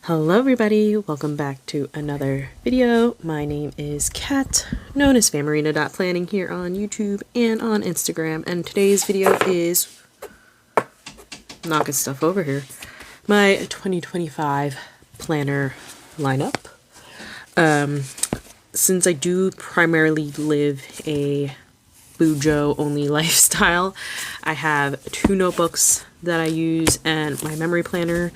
Hello everybody, welcome back to another video. My name is Kat, known as phamerina.planning here on YouTube and on Instagram, and today's video is knocking stuff over here. My 2025 planner lineup. Since I do primarily live a bujo only lifestyle, I have 2 notebooks that I use and my memory planner.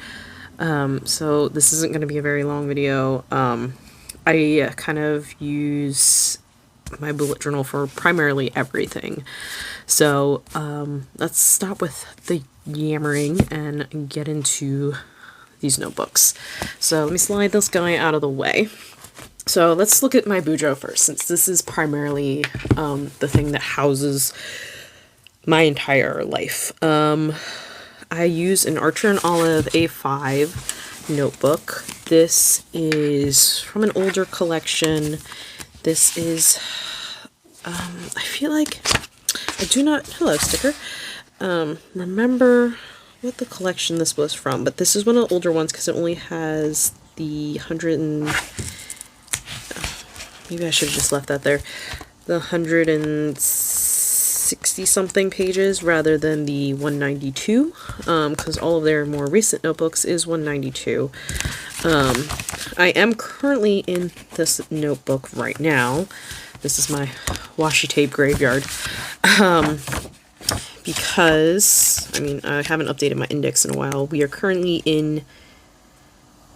So this isn't going to be a very long video. I kind of use my bullet journal for primarily everything. So let's stop with the yammering and get into these notebooks. So let me slide this guy out of the way. So let's look at my bujo first, since this is primarily the thing that houses my entire life. I use an Archer and Olive A5 notebook. This is from an older collection. This is, I feel like, I do not, hello sticker, remember what the collection this was from, but this is one of the older ones because it only has the 100 and, maybe I should have just left that there, the 160 something pages rather than the 192, because all of their more recent notebooks is 192. I am currently in this notebook right now. This is my washi tape graveyard, because, I mean, I haven't updated my index in a while. We are currently in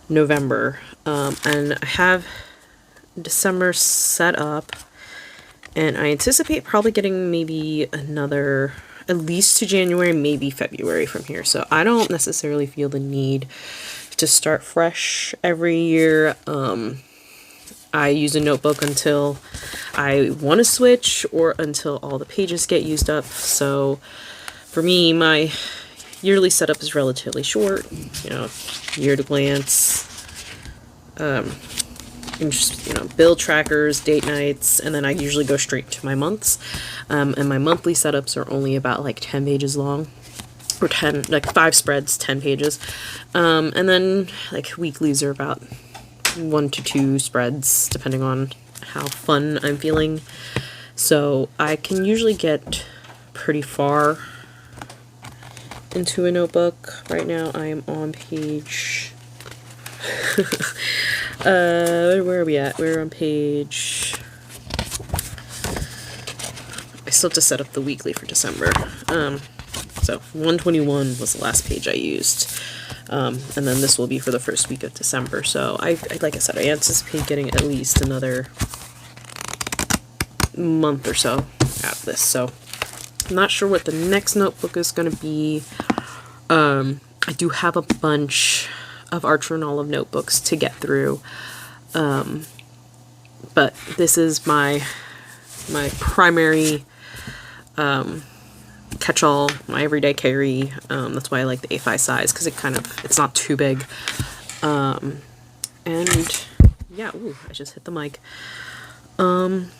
November, and I have December set up, and I anticipate probably getting maybe another, at least to January, maybe February from here. So I don't necessarily feel the need to start fresh every year. I use a notebook until I want to switch or until all the pages get used up. So for me, my yearly setup is relatively short, you know, year to glance, and just, you know, build trackers, date nights, and then I usually go straight to my months. And my monthly setups are only about like 10 pages long, or 10, like 5 spreads, 10 pages. And then like weeklies are about 1 to 2 spreads, depending on how fun I'm feeling. So I can usually get pretty far into a notebook. Right now I am on page where are we at? We're on page, I still have to set up the weekly for December. So 121 was the last page I used. And then this will be for the first week of December. So I like I said, I anticipate getting at least another month or so out of this. So I'm not sure what the next notebook is going to be. I do have a bunch of Archer and Olive notebooks to get through, but this is my primary catch-all, my everyday carry. That's why I like the A5 size, because it's not too big. And yeah, ooh, I just hit the mic. And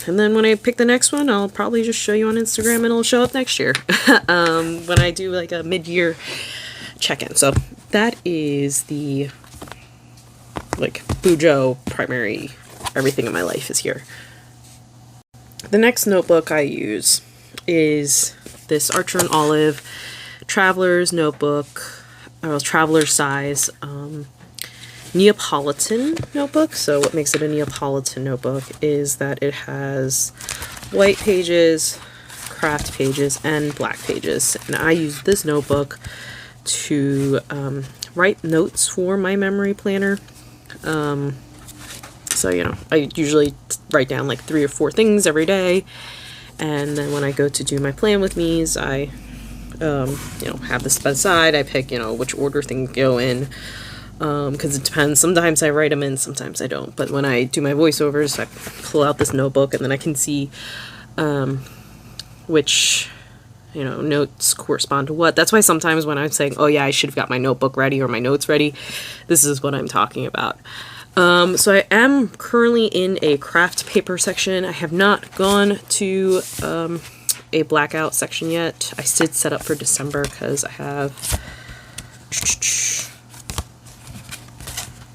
then when I pick the next one, I'll probably just show you on Instagram and it'll show up next year. When I do like a mid-year check-in. So that is the like bujo primary, everything in my life is here. The next notebook I use is this Archer and Olive Traveler's notebook, or Traveler size Neapolitan notebook. So what makes it a Neapolitan notebook is that it has white pages, craft pages, and black pages. And I use this notebook to write notes for my memory planner. So, you know, I usually write down like 3 or 4 things every day, and then when I go to do my plan with me's, I you know, have this aside. I pick, you know, which order things go in, because it depends. Sometimes I write them in, sometimes I don't. But when I do my voiceovers, I pull out this notebook, and then I can see which, you know, notes correspond to what. That's why sometimes when I'm saying, oh yeah, I should have got my notebook ready or my notes ready, this is what I'm talking about. So I am currently in a craft paper section. I have not gone to a blackout section yet. I did set up for December because I have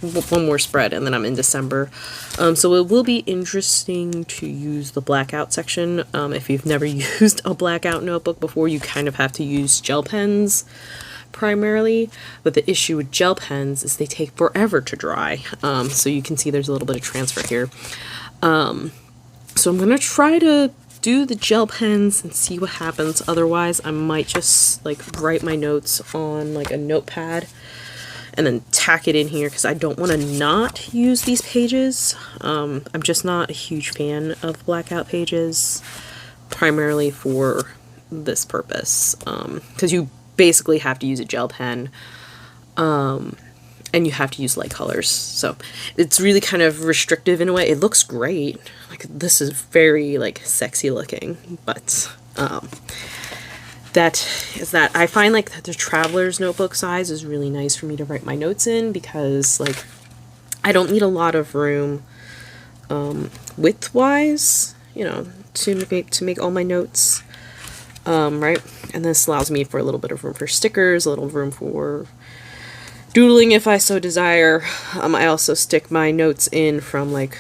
one more spread, and then I'm in December. So it will be interesting to use the blackout section. If you've never used a blackout notebook before, you kind of have to use gel pens primarily, but the issue with gel pens is they take forever to dry. So you can see there's a little bit of transfer here. So I'm gonna try to do the gel pens and see what happens. Otherwise, I might just like write my notes on like a notepad and then tack it in here, because I don't want to not use these pages. I'm just not a huge fan of blackout pages, primarily for this purpose, because you basically have to use a gel pen, and you have to use light colors, so it's really kind of restrictive in a way. It looks great, like this is very like sexy looking, but that is that. I find like the traveler's notebook size is really nice for me to write my notes in, because like I don't need a lot of room width wise, you know, to make all my notes, right? And this allows me for a little bit of room for stickers, a little room for doodling if I so desire. I also stick my notes in from like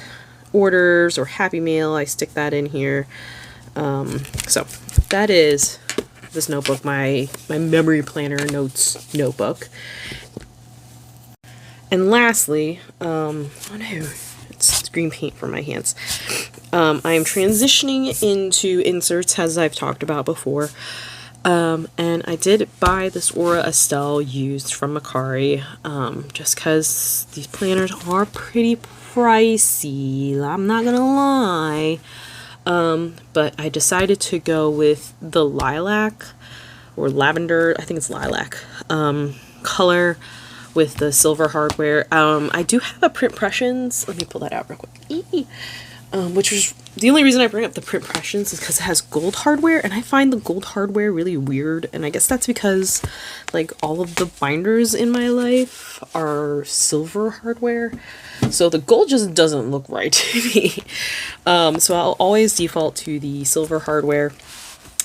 orders or Happy Meal. I stick that in here. So that is this notebook, my memory planner notes notebook. And lastly, oh no, it's green paint for my hands. I am transitioning into inserts, as I've talked about before. And I did buy this Aura Estelle used from Macari, just because these planners are pretty pricey, I'm not gonna lie. But I decided to go with the lilac or lavender, I think it's lilac, color with the silver hardware. I do have a print impressions. Let me pull that out real quick. Which was the only reason I bring up the print impressions is because it has gold hardware, and I find the gold hardware really weird, and I guess that's because like all of the binders in my life are silver hardware, so the gold just doesn't look right to me. So I'll always default to the silver hardware.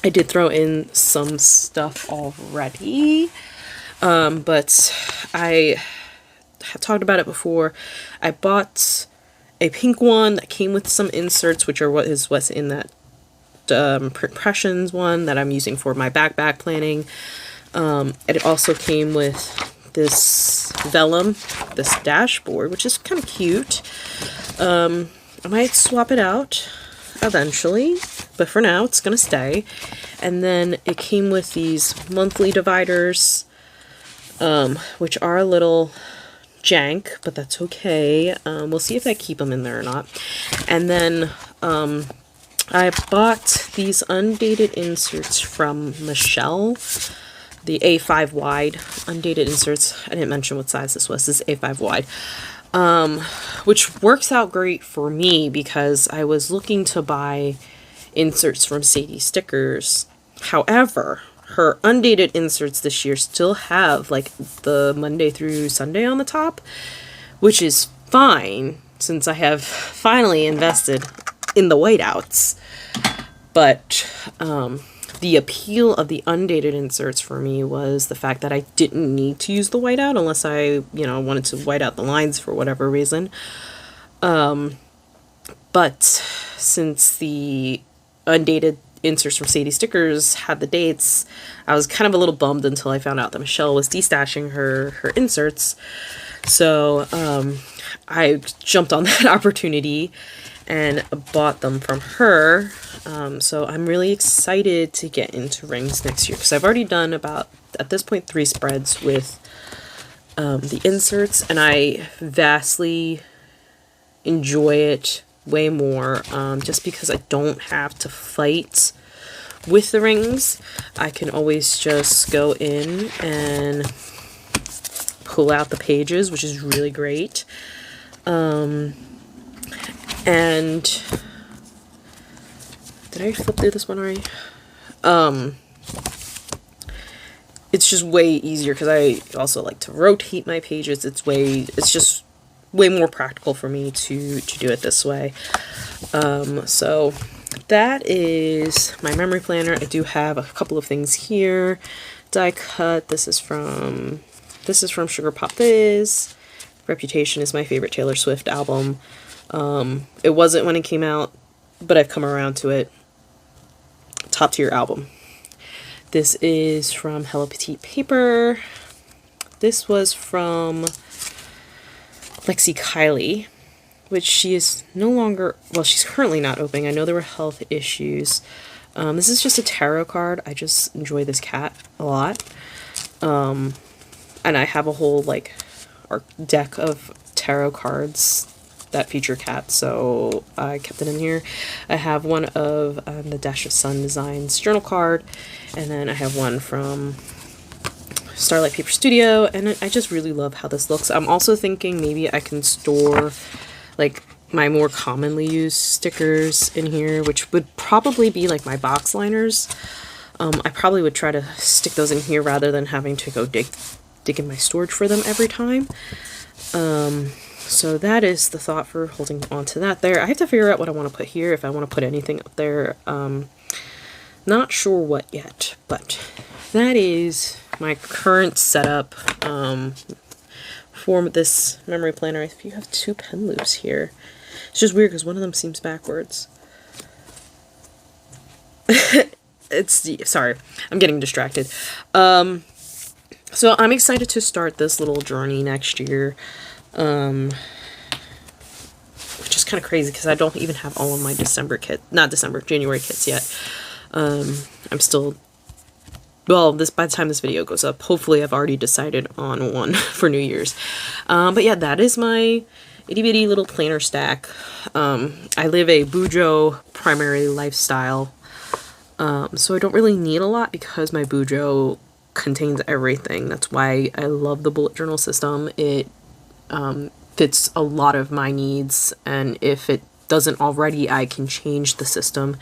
I did throw in some stuff already, but I have talked about it before. I bought a pink one that came with some inserts, which are what's in that print impressions one that I'm using for my backpack planning. And it also came with this vellum, this dashboard, which is kind of cute. I might swap it out eventually, but for now it's gonna stay. And then it came with these monthly dividers, which are a little jank, but that's okay. We'll see if I keep them in there or not. And then I bought these undated inserts from Michelle, the A5 wide undated inserts. I didn't mention what size this was. This is A5 wide, which works out great for me because I was looking to buy inserts from Sadie Stickers. However, her undated inserts this year still have like the Monday through Sunday on the top, which is fine since I have finally invested in the whiteouts. But the appeal of the undated inserts for me was the fact that I didn't need to use the whiteout unless I, you know, wanted to white out the lines for whatever reason. But since the undated inserts from Sadie Stickers had the dates, I was kind of a little bummed until I found out that Michelle was destashing her inserts. So I jumped on that opportunity and bought them from her. So I'm really excited to get into rings next year because I've already done about, at this point, 3 spreads with the inserts, and I vastly enjoy it way more, just because I don't have to fight with the rings. I can always just go in and pull out the pages, which is really great. And did I flip through this one already? It's just way easier because I also like to rotate my pages. It's just way more practical for me to do it this way. So that is my memory planner. I do have a couple of things here. Die cut. This is from Sugar Pop Fizz. Reputation is my favorite Taylor Swift album. It wasn't when it came out, but I've come around to it. Top tier album. This is from Hello Petite Paper. This was from Lexi Kylie, which she is no longer, well, she's currently not opening. I know there were health issues. This is just a tarot card. I just enjoy this cat a lot. And I have a whole, like, deck of tarot cards that feature cats, so I kept it in here. I have one of the Dash of Sun Designs journal card, and then I have one from Starlight Paper Studio, and I just really love how this looks. I'm also thinking maybe I can store, like, my more commonly used stickers in here, which would probably be, like, my box liners. I probably would try to stick those in here rather than having to go dig in my storage for them every time. So that is the thought for holding on to that there. I have to figure out what I want to put here, if I want to put anything up there. Not sure what yet, but that is my current setup for this memory planner. If you have 2 pen loops here. It's just weird because one of them seems backwards. Sorry, I'm getting distracted. So I'm excited to start this little journey next year. Which is kind of crazy because I don't even have all of my January kits yet. I'm still, well, by the time this video goes up, hopefully I've already decided on one for New Year's. But yeah, that is my itty bitty little planner stack. I live a bujo primary lifestyle, so I don't really need a lot because my bujo contains everything. That's why I love the bullet journal system. It fits a lot of my needs, and if it doesn't already, I can change the system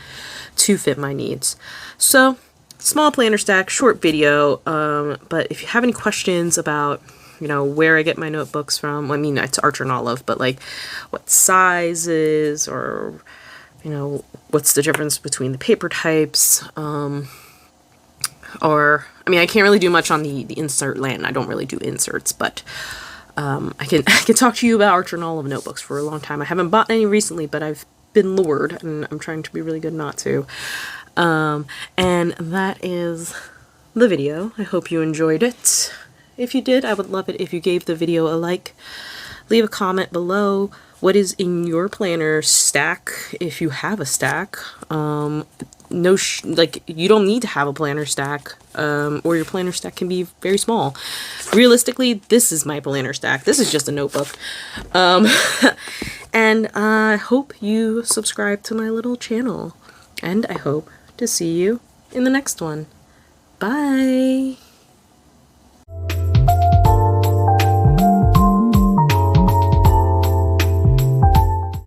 to fit my needs. So, small planner stack, short video, but if you have any questions about, you know, where I get my notebooks from, I mean, it's Archer and Olive, but like what sizes, or, you know, what's the difference between the paper types, or, I mean, I can't really do much on the insert land. I don't really do inserts, but I can talk to you about Archer and Olive notebooks for a long time. I haven't bought any recently, but I've been lured, and I'm trying to be really good not to. And that is the video. I hope you enjoyed it. If you did, I would love it if you gave the video a like. Leave a comment below. What is in your planner stack, if you have a stack? Like, you don't need to have a planner stack, or your planner stack can be very small. Realistically, this is my planner stack. This is just a notebook. And I hope you subscribe to my little channel, and I hope to see you in the next one. Bye!